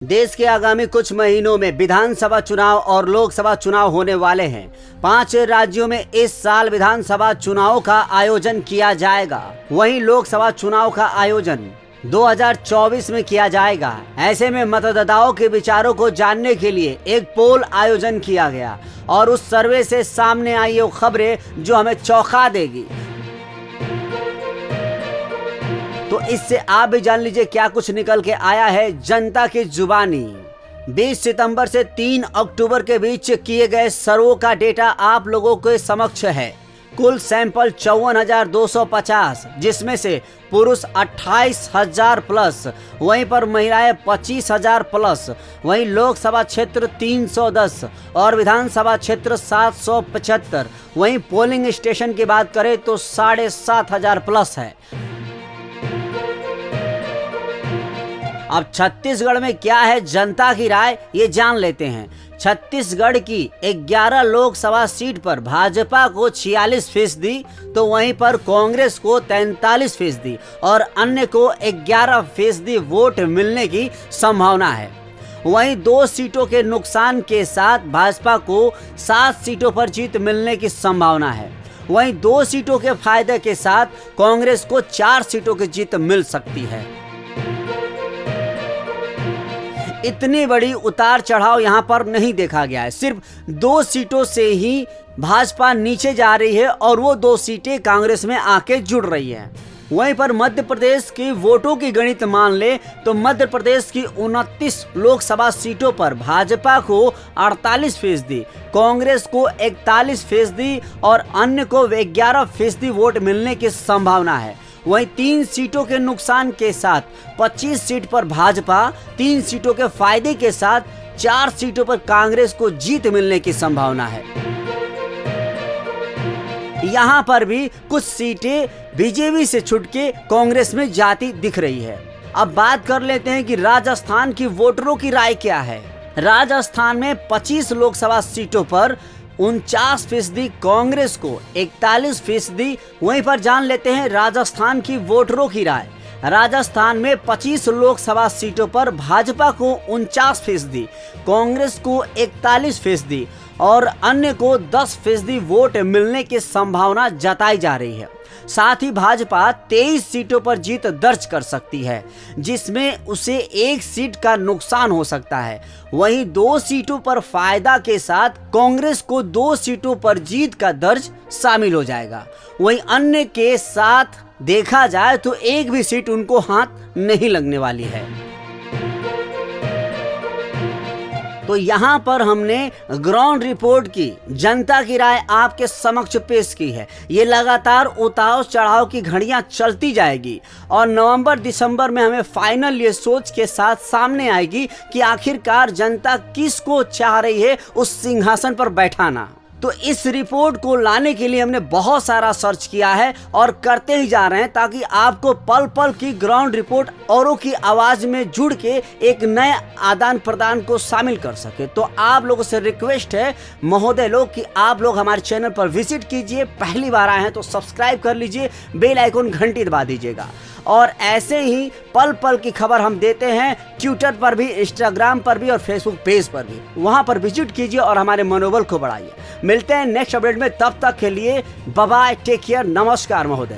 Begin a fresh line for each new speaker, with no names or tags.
देश के आगामी कुछ महीनों में विधानसभा चुनाव और लोकसभा चुनाव होने वाले हैं। 5 राज्यों में इस साल विधानसभा चुनाव का आयोजन किया जाएगा। वहीं लोकसभा चुनाव का आयोजन 2024 में किया जाएगा। ऐसे में मतदाताओं के विचारों को जानने के लिए एक पोल आयोजन किया गया और उस सर्वे से सामने आई वो खबरें जो हमें चौंका देगी। तो इससे आप भी जान लीजिए क्या कुछ निकल के आया है जनता की जुबानी। 20 सितंबर से 3 अक्टूबर के बीच किए गए सर्वे का डेटा आप लोगों के समक्ष है। कुल सैंपल 54,250, जिसमें से पुरुष 28,000 प्लस, वहीं पर महिलाएं 25,000 प्लस, वहीं लोकसभा क्षेत्र 310 और विधानसभा क्षेत्र 775। वहीं पोलिंग स्टेशन की बात करें तो 7,500 प्लस है। अब छत्तीसगढ़ में क्या है जनता की राय, ये जान लेते हैं। छत्तीसगढ़ की 11 लोकसभा सीट पर भाजपा को 46%, तो वहीं पर कांग्रेस को 43% और अन्य को 11% वोट मिलने की संभावना है। वहीं 2 सीटों के नुकसान के साथ भाजपा को 7 सीटों पर जीत मिलने की संभावना है। वहीं 2 सीटों के फायदे के साथ कांग्रेस को 4 सीटों की जीत मिल सकती है। इतनी बड़ी उतार चढ़ाव यहाँ पर नहीं देखा गया है। सिर्फ 2 सीटों से ही भाजपा नीचे जा रही है और वो 2 सीटें कांग्रेस में आके जुड़ रही हैं। वहीं पर मध्य प्रदेश की वोटों की गणित मान ले तो मध्य प्रदेश की 29 लोकसभा सीटों पर भाजपा को 48%, कांग्रेस को 41% और अन्य को 11% वोट मिलने की संभावना है। वहीं 3 सीटों के नुकसान के साथ 25 सीट पर भाजपा, 3 सीटों के फायदे के साथ 4 सीटों पर कांग्रेस को जीत मिलने की संभावना है। यहां पर भी कुछ सीटें बीजेपी से छुटके कांग्रेस में जाती दिख रही है। अब बात कर लेते हैं कि राजस्थान की वोटरों की राय क्या है। राजस्थान में 25 लोकसभा सीटों पर 49% कांग्रेस को, 41%। वहीं पर जान लेते हैं राजस्थान की वोटरों की राय। राजस्थान में 25 लोकसभा सीटों पर भाजपा को 49%, कांग्रेस को 41% और अन्य को 10% वोट मिलने की संभावना जताई जा रही है। साथ ही भाजपा 23 सीटों पर जीत दर्ज कर सकती है, जिसमें उसे 1 सीट का नुकसान हो सकता है। वहीं 2 सीटों पर फायदा के साथ कांग्रेस को 2 सीटों पर जीत का दर्ज शामिल हो जाएगा। वहीं अन्य के साथ देखा जाए तो 1 भी सीट उनको हाथ नहीं लगने वाली है। तो यहाँ पर हमने ग्राउंड रिपोर्ट की जनता की राय आपके समक्ष पेश की है। ये लगातार उतार चढ़ाव की घड़ियां चलती जाएगी और नवंबर दिसंबर में हमें फाइनल ये सोच के साथ सामने आएगी कि आखिरकार जनता किसको चाह रही है उस सिंहासन पर बैठाना। तो इस रिपोर्ट को लाने के लिए हमने बहुत सारा सर्च किया है और करते ही जा रहे हैं, ताकि आपको पल पल की ग्राउंड रिपोर्ट औरों की आवाज में जुड़ के एक नए आदान प्रदान को शामिल कर सके। तो आप लोगों से रिक्वेस्ट है महोदय लोग कि आप लोग हमारे चैनल पर विजिट कीजिए। पहली बार आए हैं तो सब्सक्राइब कर लीजिए, बेल आइकन घंटी दबा दीजिएगा। और ऐसे ही पल पल की खबर हम देते हैं ट्विटर पर भी, इंस्टाग्राम पर भी और फेसबुक पेज पर भी। वहां पर विजिट कीजिए और हमारे मनोबल को बढ़ाइए। मिलते हैं नेक्स्ट अपडेट में, तब तक के लिए बाय बाय, टेक केयर, नमस्कार महोदय।